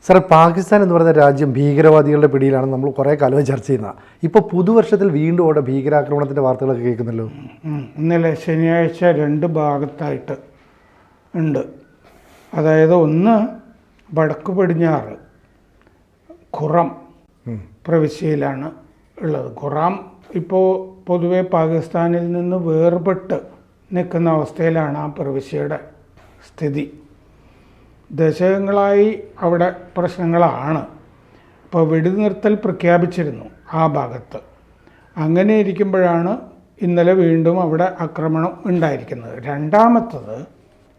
Sir, Pakistan എന്ന് പറയുന്ന രാജ്യം ഭീകരവാദികളുടെ പിടിയിലാണ് നമ്മൾ കുറേ കാലമായി ചർച്ച ചെയ്യുന്നത്. ഇപ്പോൾ പുതുവർഷത്തിൽ വീണ്ടും അവിടെ ഭീകരാക്രമണത്തിൻ്റെ വാർത്തകളൊക്കെ കേൾക്കുന്നല്ലോ. ഇന്നലെ ശനിയാഴ്ച 2 ഭാഗത്തായിട്ട് ഉണ്ട്. അതായത് ഒന്ന് വടക്ക് പടിഞ്ഞാറ് ഖുറം പ്രവിശ്യയിലാണ് ഉള്ളത്. ഖുറാം ഇപ്പോൾ പൊതുവെ പാകിസ്ഥാനിൽ നിന്ന് വേർപെട്ട് നിൽക്കുന്ന അവസ്ഥയിലാണ് ആ പ്രവിശ്യയുടെ സ്ഥിതി. ദശകങ്ങളായി അവിടെ പ്രശ്നങ്ങളാണ്. ഇപ്പോൾ വെടിനിർത്തൽ പ്രഖ്യാപിച്ചിരുന്നു ആ ഭാഗത്ത്. അങ്ങനെ ഇരിക്കുമ്പോഴാണ് ഇന്നലെ വീണ്ടും അവിടെ ആക്രമണം ഉണ്ടായിരിക്കുന്നത്. രണ്ടാമത്തത്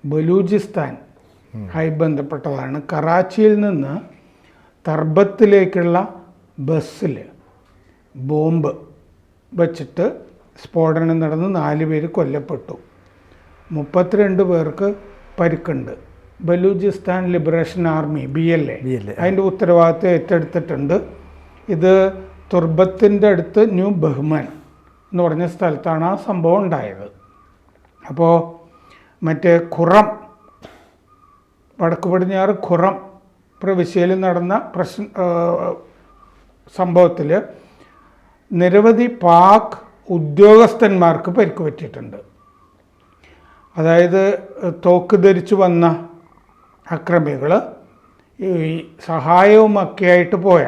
ബലൂചിസ്ഥാൻ ആയി ബന്ധപ്പെട്ടതാണ്. കറാച്ചിയിൽ നിന്ന് തർബത്തിലേക്കുള്ള ബസ്സിൽ ബോംബ് വച്ചിട്ട് സ്ഫോടനം നടന്ന് 4 പേര് കൊല്ലപ്പെട്ടു, 32 പേർക്ക് പരിക്കുണ്ട്. ബലൂചിസ്ഥാൻ ലിബറേഷൻ ആർമി BLA അതിൻ്റെ ഉത്തരവാദിത്വം ഏറ്റെടുത്തിട്ടുണ്ട്. ഇത് തുർബത്തിൻ്റെ അടുത്ത് ന്യൂ ബഹ്മാൻ എന്ന് പറഞ്ഞ സ്ഥലത്താണ് ആ സംഭവം ഉണ്ടായത്. അപ്പോൾ മറ്റേ ഖുറം, വടക്ക് പടിഞ്ഞാറ് ഖുറം പ്രവിശ്യയിൽ നടന്ന സംഭവത്തിൽ നിരവധി പാക് ഉദ്യോഗസ്ഥന്മാർക്ക് പരിക്ക് പറ്റിയിട്ടുണ്ട്. അതായത് തോക്ക് ധരിച്ചു വന്ന അക്രമികൾ ഈ സഹായവുമൊക്കെ ആയിട്ട് പോയ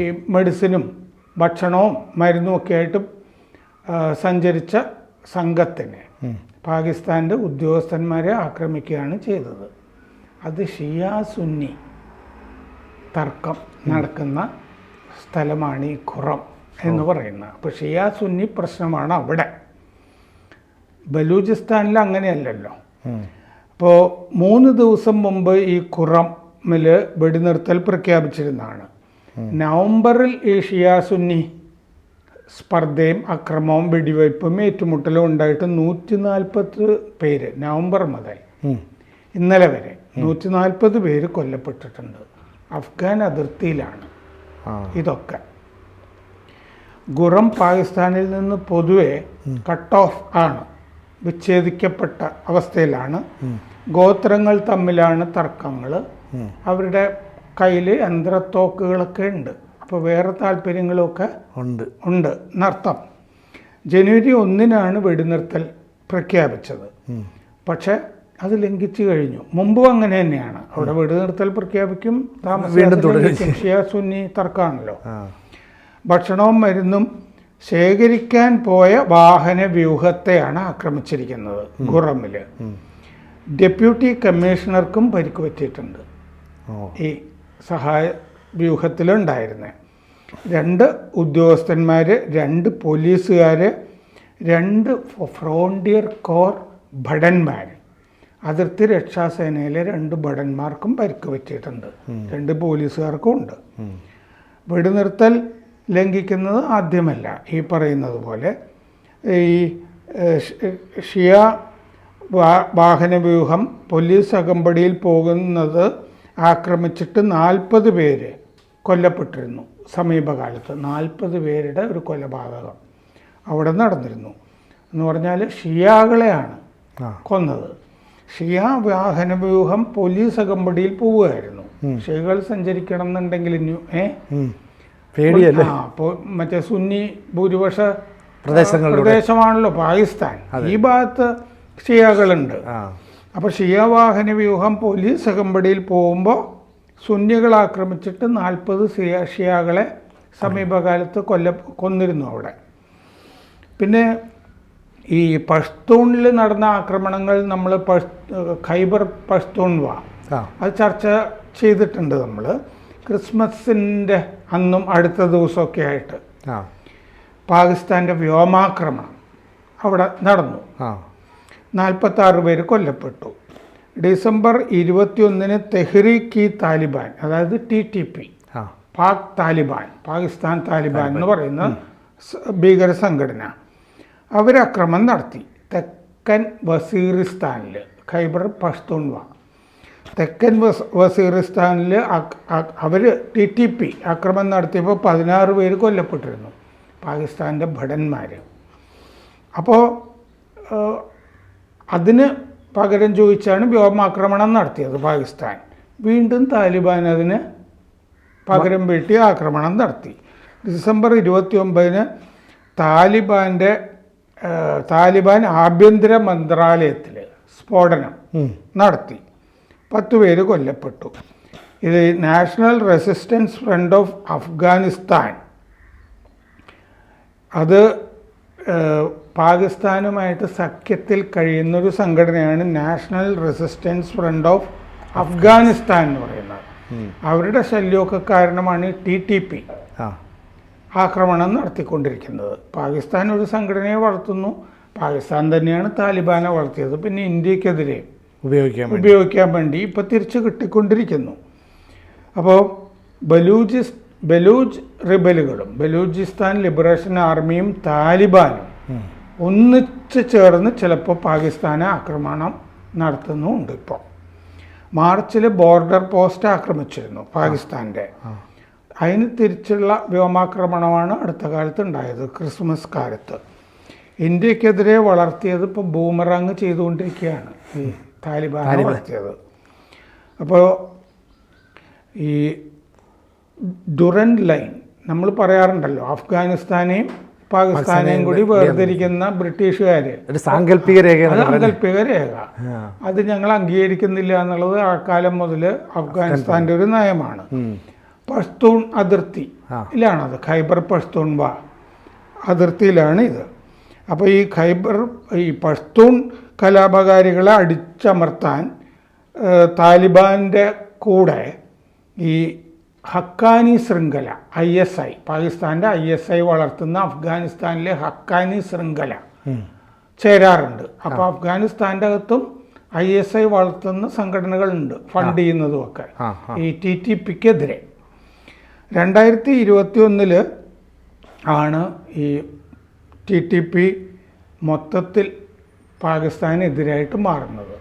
ഈ മെഡിസിനും ഭക്ഷണവും മരുന്നും ഒക്കെ ആയിട്ട് സഞ്ചരിച്ച സംഘത്തിന് പാകിസ്ഥാൻ്റെ ഉദ്യോഗസ്ഥന്മാരെ ആക്രമിക്കുകയാണ് ചെയ്തത്. അത് ഷിയ സുന്നി തർക്കം നടക്കുന്ന സ്ഥലമാണ് ഈ ഖുറം എന്ന് പറയുന്നത്. അപ്പോൾ ഷിയ സുന്നി പ്രശ്നമാണ് അവിടെ. ബലൂചിസ്ഥാനിൽ അങ്ങനെയല്ലല്ലോ. അപ്പോൾ 3 ദിവസം മുമ്പ് ഈ ഖുറമിൽ വെടിനിർത്തൽ പ്രഖ്യാപിച്ചിരുന്നതാണ്. നവംബറിൽ ഈ ഷിയ സുന്നി സ്പർദ്ധയും അക്രമവും വെടിവയ്പ്പും ഏറ്റുമുട്ടലും ഉണ്ടായിട്ട് 140 പേര് നവംബർ മുതൽ ഇന്നലെ വരെ 140 പേര് കൊല്ലപ്പെട്ടിട്ടുണ്ട്. അഫ്ഗാൻ അതിർത്തിയിലാണ് ഇതൊക്കെ. ഖുറം പാകിസ്ഥാനിൽ നിന്ന് പൊതുവെ കട്ട് ഓഫ് ആണ്, വിച്ഛേദിക്കപ്പെട്ട അവസ്ഥയിലാണ്. ഗോത്രങ്ങൾ തമ്മിലാണ് തർക്കങ്ങൾ. അവരുടെ കയ്യിൽ യന്ത്രത്തോക്കുകളൊക്കെ ഉണ്ട്. അപ്പോൾ വേറെ താല്പര്യങ്ങളൊക്കെ ഉണ്ട് എന്നർത്ഥം. ജനുവരി 1 വെടിനിർത്തൽ പ്രഖ്യാപിച്ചത്. പക്ഷെ അത് ലംഘിച്ചു കഴിഞ്ഞു. മുമ്പും അങ്ങനെ തന്നെയാണ്. അവിടെ വെടിനിർത്തൽ പ്രഖ്യാപിക്കും, താമസിക്കും. ഷിയ സുന്നി തർക്കമാണല്ലോ. ഭക്ഷണവും മരുന്നും ശേഖരിക്കാൻ പോയ വാഹന വ്യൂഹത്തെയാണ് ആക്രമിച്ചിരിക്കുന്നത്. ഖുറമിൽ ഡെപ്യൂട്ടി കമ്മീഷണർക്കും പരിക്ക് പറ്റിയിട്ടുണ്ട്. ഈ സഹായ വ്യൂഹത്തിലുണ്ടായിരുന്നത് 2 ഉദ്യോഗസ്ഥന്മാർ, 2 പോലീസുകാർ, 2 ഫ്രോണ്ടിയർ കോർ ഭടന്മാർ, അതിർത്തി രക്ഷാസേനയിലെ 2 ഭടന്മാർക്കും പരിക്ക് പറ്റിയിട്ടുണ്ട്. 2 പോലീസുകാർക്കും ഉണ്ട്. വെടിനിർത്തൽ ലംഘിക്കുന്നത് ആദ്യമല്ല. ഈ പറയുന്നത് പോലെ ഈ ഷിയ വാഹനവ്യൂഹം പോലീസ് അകമ്പടിയിൽ പോകുന്നത് ആക്രമിച്ചിട്ട് 40 പേര് കൊല്ലപ്പെട്ടിരുന്നു. സമീപകാലത്ത് 40 പേരുടെ ഒരു കൊലപാതകം അവിടെ നടന്നിരുന്നു. എന്ന് പറഞ്ഞാൽ ഷിയാകളെയാണ് കൊന്നത്. ഷിയ വാഹനവ്യൂഹം പോലീസ് അകമ്പടിയിൽ പോവുകയായിരുന്നു. ഷിയകൾ സഞ്ചരിക്കണം എന്നുണ്ടെങ്കിൽ മറ്റേ സുന്നി ഭൂരിപക്ഷ പ്രദേശമാണല്ലോ പാകിസ്ഥാൻ. ഈ ഭാഗത്ത് ഷിയകളുണ്ട്. അപ്പോൾ ഷിയ വാഹന വ്യൂഹം പോലീസ് അകമ്പടിയിൽ പോകുമ്പോൾ സുന്നികൾ ആക്രമിച്ചിട്ട് 40 ഷിയാകളെ സമീപകാലത്ത് കൊന്നിരുന്നു അവിടെ. പിന്നെ ഈ പഷ്തൂണിൽ നടന്ന ആക്രമണങ്ങൾ നമ്മൾ ഖൈബർ പഷ്തൂൺവ അത് ചർച്ച ചെയ്തിട്ടുണ്ട് നമ്മൾ. ക്രിസ്മസിൻ്റെ അന്നും അടുത്ത ദിവസമൊക്കെ ആയിട്ട് പാകിസ്ഥാൻ്റെ വ്യോമാക്രമണം അവിടെ നടന്നു. 46 പേര് കൊല്ലപ്പെട്ടു. ഡിസംബർ 21 തെഹ്രീക്ക് ഇ താലിബാൻ, അതായത് TTP, പാക് താലിബാൻ, പാകിസ്ഥാൻ താലിബാൻ എന്ന് പറയുന്ന ഭീകര സംഘടന, അവരക്രമം നടത്തി തെക്കൻ വസീറിസ്ഥാനിൽ. ഖൈബർ പഷ്തൂൺവ തെക്കൻ വസീറിസ്ഥാനിൽ അവർ TTP ആക്രമണം നടത്തിയപ്പോൾ 16 പേര് കൊല്ലപ്പെട്ടിരുന്നു, പാകിസ്ഥാൻ്റെ ഭടന്മാർ. അപ്പോൾ അതിന് പകരം ചോദിച്ചാണ് വ്യോമാക്രമണം നടത്തിയത് പാകിസ്ഥാൻ. വീണ്ടും താലിബാൻ അതിന് പകരം വീട്ടി ആക്രമണം നടത്തി. ഡിസംബർ 29-ന് താലിബാൻ ആഭ്യന്തര മന്ത്രാലയത്തിൽ സ്ഫോടനം നടത്തി. 10 പേര് കൊല്ലപ്പെട്ടു. ഇത് national resistance front of Afghanistan, അത് പാകിസ്ഥാനുമായിട്ട് സഖ്യത്തിൽ കഴിയുന്നൊരു സംഘടനയാണ് national resistance front of Afghanistan എന്ന് പറയുന്നത്. അവരുടെ ശല്യമൊക്കെ കാരണമാണ് TTP ആക്രമണം നടത്തിക്കൊണ്ടിരിക്കുന്നത്. പാകിസ്ഥാൻ ഒരു സംഘടനയെ വളർത്തുന്നു, പാകിസ്ഥാൻ തന്നെയാണ് താലിബാനെ വളർത്തിയത്. പിന്നെ ഇന്ത്യക്കെതിരെ ഉപയോഗിക്കാൻ വേണ്ടി ഇപ്പോൾ തിരിച്ചു കിട്ടിക്കൊണ്ടിരിക്കുന്നു. അപ്പോൾ ബലൂച്ച് റിബലുകളും ബലൂചിസ്ഥാൻ ലിബറേഷൻ ആർമിയും താലിബാനും ഒന്നിച്ച് ചേർന്ന് ചിലപ്പോൾ പാകിസ്ഥാനെ ആക്രമണം നടത്തുന്നുമുണ്ട്. ഇപ്പോൾ മാർച്ചിൽ ബോർഡർ പോസ്റ്റ് ആക്രമിച്ചിരുന്നു പാകിസ്ഥാൻ്റെ. അതിന് തിരിച്ചുള്ള വ്യോമാക്രമണമാണ് അടുത്ത കാലത്ത് ഉണ്ടായത്, ക്രിസ്മസ് കാലത്ത്. ഇന്ത്യക്കെതിരെ വളർത്തിയത് ഇപ്പോൾ ബൂമറാങ് ചെയ്തുകൊണ്ടിരിക്കുകയാണ് ഈ താലിബാനെ വളർത്തിയത്. അപ്പോൾ ഈ ഡുറൻഡ് ലൈൻ നമ്മൾ പറയാറുണ്ടല്ലോ, അഫ്ഗാനിസ്ഥാനെയും പാകിസ്ഥാനെയും കൂടി വേർതിരിക്കുന്ന ബ്രിട്ടീഷുകാർ സാങ്കല്പിക രേഖ, അത് ഞങ്ങൾ അംഗീകരിക്കുന്നില്ല എന്നുള്ളത് ആക്കാലം മുതൽ അഫ്ഗാനിസ്ഥാൻ്റെ ഒരു നയമാണ്. പഷ്തൂൺ അതിർത്തിയിലാണത്, ഖൈബർ പഷ്തൂൺവ അതിർത്തിയിലാണ് ഇത്. അപ്പോൾ ഈ പഷ്തൂൺ കലാപകാരികളെ അടിച്ചമർത്താൻ താലിബാൻ്റെ കൂടെ ഈ ഹക്കാനി ശൃംഖല ISI, പാകിസ്ഥാൻ്റെ ISI വളർത്തുന്ന അഫ്ഗാനിസ്ഥാനിലെ ഹക്കാനി ശൃംഖല ചേരാറുണ്ട്. അപ്പോൾ അഫ്ഗാനിസ്ഥാൻ്റെ അകത്തും ISI വളർത്തുന്ന സംഘടനകളുണ്ട്, ഫണ്ട് ചെയ്യുന്നതുമൊക്കെ ഈ TTPക്കെതിരെ. 2021 ആണ് ഈ TTP മൊത്തത്തിൽ പാകിസ്ഥാനെതിരായിട്ട് മാറുന്നത്.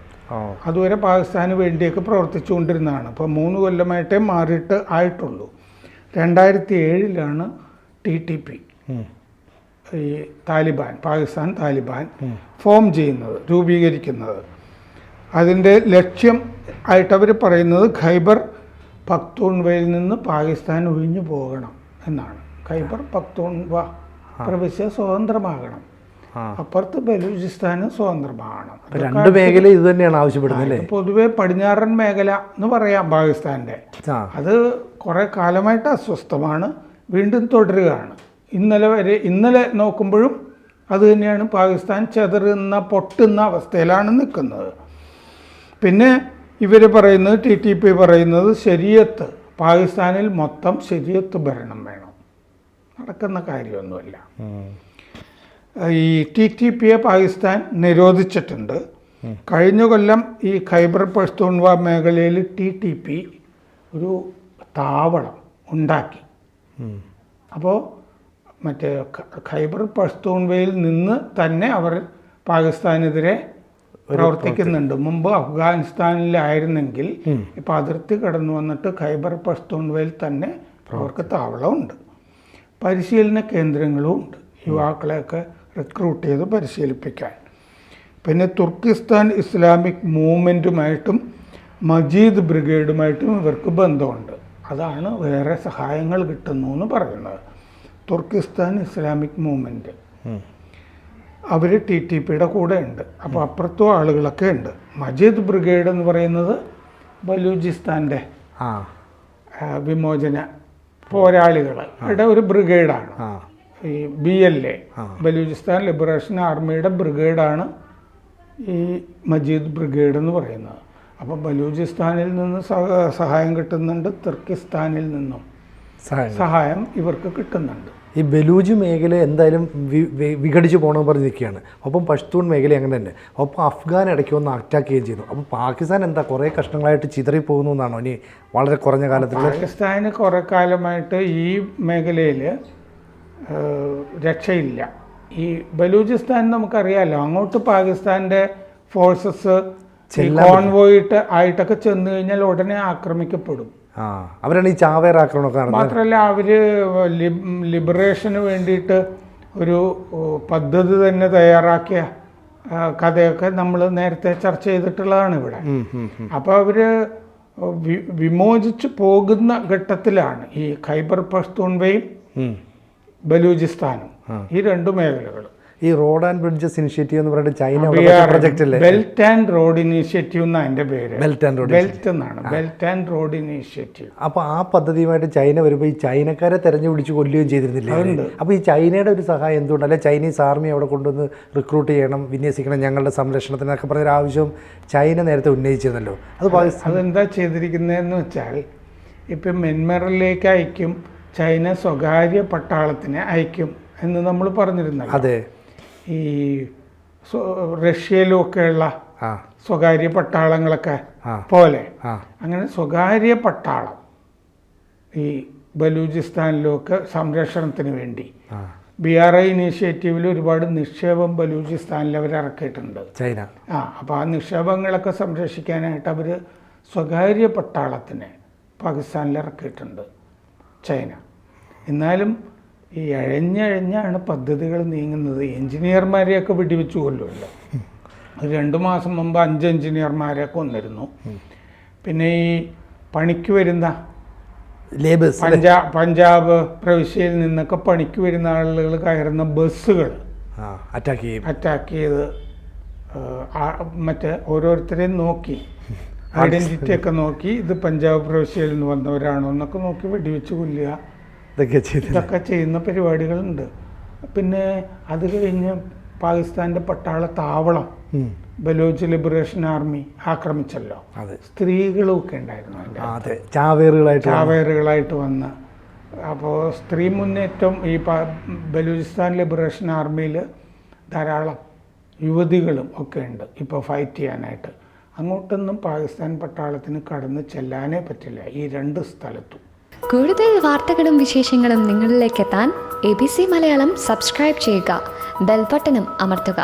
അതുവരെ പാകിസ്ഥാന് വേണ്ടിയൊക്കെ പ്രവർത്തിച്ചുകൊണ്ടിരുന്നതാണ്. ഇപ്പോൾ 3 കൊല്ലമായിട്ടേ മാറിയിട്ട് ആയിട്ടുള്ളൂ. 2007 TTP ഈ പാകിസ്ഥാൻ താലിബാൻ ഫോം ചെയ്യുന്നത്, രൂപീകരിക്കുന്നത്. അതിൻ്റെ ലക്ഷ്യം ആയിട്ട് അവർ പറയുന്നത് ഖൈബർ പഖ്തൂൺവയിൽ നിന്ന് പാകിസ്ഥാൻ ഒഴിഞ്ഞു പോകണം എന്നാണ്. ഖൈബർ പഖ്തൂൺവ പ്രവിശ്യ സ്വതന്ത്രമാകണം, അപ്പുറത്ത് ബലൂചിസ്ഥാന് സ്വതന്ത്രമാകണം. 2 മേഖല ഇത് തന്നെയാണ് ആവശ്യപ്പെടുന്നത്. പൊതുവെ പടിഞ്ഞാറൻ മേഖല എന്ന് പറയാം പാകിസ്ഥാൻ്റെ. അത് കുറേ കാലമായിട്ട് അസ്വസ്ഥമാണ്, വീണ്ടും തുടരുകയാണ്. ഇന്നലെ നോക്കുമ്പോഴും അത് തന്നെയാണ്. പാകിസ്ഥാൻ പൊട്ടുന്ന അവസ്ഥയിലാണ് നിൽക്കുന്നത്. പിന്നെ ഇവർ പറയുന്നത്, TTP പറയുന്നത് ശരീഅത്ത്, പാകിസ്ഥാനിൽ മൊത്തം ശരീഅത്ത് ഭരണം വേണം. നടക്കുന്ന കാര്യമൊന്നുമല്ല. ഈ TTPയെ പാകിസ്ഥാൻ നിരോധിച്ചിട്ടുണ്ട്. കഴിഞ്ഞ കൊല്ലം ഈ ഖൈബർ പഷ്തൂൺവ മേഖലയിൽ TTP ഒരു താവളം ഉണ്ടാക്കി. അപ്പോൾ മറ്റേ ഖൈബർ പഷ്തൂൺവയിൽ നിന്ന് തന്നെ അവർ പാകിസ്ഥാനെതിരെ പ്രവർത്തിക്കുന്നുണ്ട്. മുമ്പ് അഫ്ഗാനിസ്ഥാനിലായിരുന്നെങ്കിൽ ഇപ്പം അതിർത്തി കടന്നു വന്നിട്ട് ഖൈബർ പഷ്തൂൺവയിൽ തന്നെ അവർക്ക് താവളമുണ്ട്. പരിശീലന കേന്ദ്രങ്ങളും ഉണ്ട്, യുവാക്കളെയൊക്കെ റിക്രൂട്ട് ചെയ്ത് പരിശീലിപ്പിക്കാൻ. പിന്നെ തുർക്കിസ്ഥാൻ ഇസ്ലാമിക് മൂവ്മെൻറ്റുമായിട്ടും മജീദ് ബ്രിഗേഡുമായിട്ടും ഇവർക്ക് ബന്ധമുണ്ട്. അതാണ് വേറെ സഹായങ്ങൾ കിട്ടുന്നു എന്ന് പറയുന്നത്. തുർക്കിസ്ഥാൻ ഇസ്ലാമിക് മൂവ്മെൻറ്റ് അവർ TTPയുടെ കൂടെ ഉണ്ട്. അപ്പോൾ അപ്പുറത്തും ആളുകളൊക്കെ ഉണ്ട്. മജീദ് ബ്രിഗേഡ് എന്ന് പറയുന്നത് ബലൂചിസ്ഥാൻ്റെ വിമോചന പോരാളികളുടെ ഒരു ബ്രിഗേഡാണ്. ഈ BLA, ബലൂചിസ്ഥാൻ ലിബറേഷൻ ആർമിയുടെ ബ്രിഗേഡാണ് ഈ മജീദ് ബ്രിഗേഡ് എന്ന് പറയുന്നത്. അപ്പോൾ ബലൂചിസ്ഥാനിൽ നിന്ന് സഹായം കിട്ടുന്നുണ്ട്, തുർക്കിസ്ഥാനിൽ നിന്നും സഹായം ഇവർക്ക് കിട്ടുന്നുണ്ട്. ഈ ബലൂജ് മേഖല എന്തായാലും വിഘടിച്ച് പോകണമെന്ന് പറഞ്ഞ് നിൽക്കുകയാണ്. ഒപ്പം പഷ്തൂൺ മേഖല അങ്ങനെ തന്നെ. ഒപ്പം അഫ്ഗാൻ ഇടയ്ക്ക് വന്ന് അറ്റാക്ക് ചെയ്യുകയും ചെയ്യുന്നു. അപ്പോൾ പാകിസ്ഥാൻ എന്താ കുറേ കഷ്ണങ്ങളായിട്ട് ചിതറിപ്പോകുന്നു എന്നാണോ ഇനി വളരെ കുറഞ്ഞ കാലത്തിൽ? പാകിസ്ഥാന് കുറേ കാലമായിട്ട് ഈ മേഖലയിൽ രക്ഷയില്ല. ഈ ബലൂചിസ്ഥാൻ നമുക്കറിയാമല്ലോ, അങ്ങോട്ട് പാകിസ്ഥാൻ്റെ ഫോഴ്സസ് കോൺവോയിട്ട് ആയിട്ടൊക്കെ ചെന്ന് കഴിഞ്ഞാൽ ഉടനെ ആക്രമിക്കപ്പെടും. അവരാണ് ഈ ചാവേർ ആക്രമണമൊക്കെ നടത്തുന്നത്. മാത്രമല്ല അവർ ലിബറേഷന് വേണ്ടിയിട്ട് ഒരു പദ്ധതി തന്നെ തയ്യാറാക്കിയ കഥയൊക്കെ നമ്മൾ നേരത്തെ ചർച്ച ചെയ്തിട്ടുള്ളതാണ് ഇവിടെ. അപ്പോൾ അവർ വിമോചിച്ചു പോകുന്ന ഘട്ടത്തിലാണ് ഈ ഖൈബർ പഷ്തൂൺവയും ബലൂചിസ്ഥാനും, ഈ രണ്ട് മേഖലകൾ. ഈ റോഡ് ആൻഡ് ബ്രിഡ്ജസ് ഇനിഷ്യേറ്റീവ് എന്ന് പറഞ്ഞിട്ട് ചൈന പ്രൊജക്ട് അല്ലേ? ബെൽറ്റ് ആൻഡ് റോഡ് ഇനീഷ്യേറ്റീവ് എന്നാണ് അതിന്റെ പേര്. ബെൽറ്റ് ആൻഡ് റോഡ്, ബെൽറ്റ് എന്നാണ്, ബെൽറ്റ് ആൻഡ് റോഡ് ഇനീഷ്യേറ്റീവ്. അപ്പോൾ ആ പദ്ധതിയുമായിട്ട് ചൈന വരുമ്പോൾ ഈ ചൈനക്കാരെ തെരഞ്ഞു പിടിച്ച് കൊല്ലുകയും ചെയ്തിരുന്നില്ല. അപ്പോൾ ഈ ചൈനയുടെ ഒരു സഹായം എന്തുകൊണ്ട്, അല്ലെ ചൈനീസ് ആർമി അവിടെ കൊണ്ടുവന്ന് റിക്രൂട്ട് ചെയ്യണം, വിന്യസിക്കണം ഞങ്ങളുടെ സംരക്ഷണത്തിനൊക്കെ പറഞ്ഞൊരു ആവശ്യം ചൈന നേരത്തെ ഉന്നയിച്ചിരുന്നല്ലോ. അതെന്താ ചെയ്തിരിക്കുന്നതെന്ന് വെച്ചാൽ, ഇപ്പം മെന്മറിലേക്ക് അയക്കും, ചൈന സ്വകാര്യ പട്ടാളത്തിനെ അയക്കും എന്ന് നമ്മൾ പറഞ്ഞിരുന്നല്ലോ. അതെ. ഈ റഷ്യയിലുമൊക്കെയുള്ള സ്വകാര്യ പട്ടാളങ്ങളൊക്കെ പോലെ അങ്ങനെ സ്വകാര്യ പട്ടാളം ഈ ബലൂചിസ്ഥാനിലൊക്കെ സംരക്ഷണത്തിന് വേണ്ടി BRI ഇനീഷ്യേറ്റീവിൽ ഒരുപാട് നിക്ഷേപം ബലൂചിസ്ഥാനിൽ അവർ ഇറക്കിയിട്ടുണ്ട് ചൈന. അപ്പോൾ ആ നിക്ഷേപങ്ങളൊക്കെ സംരക്ഷിക്കാനായിട്ട് അവർ സ്വകാര്യ പട്ടാളത്തിനെ പാകിസ്ഥാനിൽ ഇറക്കിയിട്ടുണ്ട് ചൈന. എന്നാലും ഈ അഴഞ്ഞാണ് പദ്ധതികൾ നീങ്ങുന്നത്. എഞ്ചിനീയർമാരെയൊക്കെ വെടിവെച്ച് കൊല്ലുമല്ലോ. 2 മാസം മുമ്പ് 5 എഞ്ചിനീയർമാരെ കൊന്നിരുന്നു. പിന്നെ ഈ പണിക്ക് വരുന്ന പഞ്ചാബ് പ്രവിശ്യയിൽ നിന്നൊക്കെ പണിക്ക് വരുന്ന ആളുകൾ കയറുന്ന ബസ്സുകൾ അറ്റാക്ക് ചെയ്ത് മറ്റേ ഓരോരുത്തരെയും നോക്കി, ഐഡൻറ്റിറ്റി ഒക്കെ നോക്കി, ഇത് പഞ്ചാബ് പ്രവിശ്യയിൽ നിന്ന് വന്നവരാണോ എന്നൊക്കെ നോക്കി വെടിവെച്ച് കൊല്ലുക, ഇതൊക്കെ ചെയ്യുന്ന പരിപാടികളുണ്ട്. പിന്നെ അത് കഴിഞ്ഞ് പാകിസ്ഥാൻ്റെ പട്ടാള താവളം ബലൂച്ച് ലിബറേഷൻ ആർമി ആക്രമിച്ചല്ലോ. സ്ത്രീകളൊക്കെ ഉണ്ടായിരുന്നു അതിൻ്റെ ചാവേറുകളായിട്ട് വന്ന്. അപ്പോൾ സ്ത്രീ മുന്നേറ്റം ഈ ബലൂചിസ്ഥാൻ ലിബറേഷൻ ആർമിയിൽ ധാരാളം യുവതികളും ഒക്കെ ഉണ്ട് ഇപ്പോൾ ഫൈറ്റ് ചെയ്യാനായിട്ട്. അങ്ങോട്ടൊന്നും പാകിസ്ഥാൻ പട്ടാളത്തിന് കടന്ന് ചെല്ലാനേ പറ്റില്ല ഈ 2 സ്ഥലത്തും. കൂടുതൽ വാർത്തകളും വിശേഷങ്ങളും നിങ്ങളിലേക്ക് എത്താൻ ABC മലയാളം സബ്സ്ക്രൈബ് ചെയ്യുക, ബെൽ ബട്ടണും അമർത്തുക.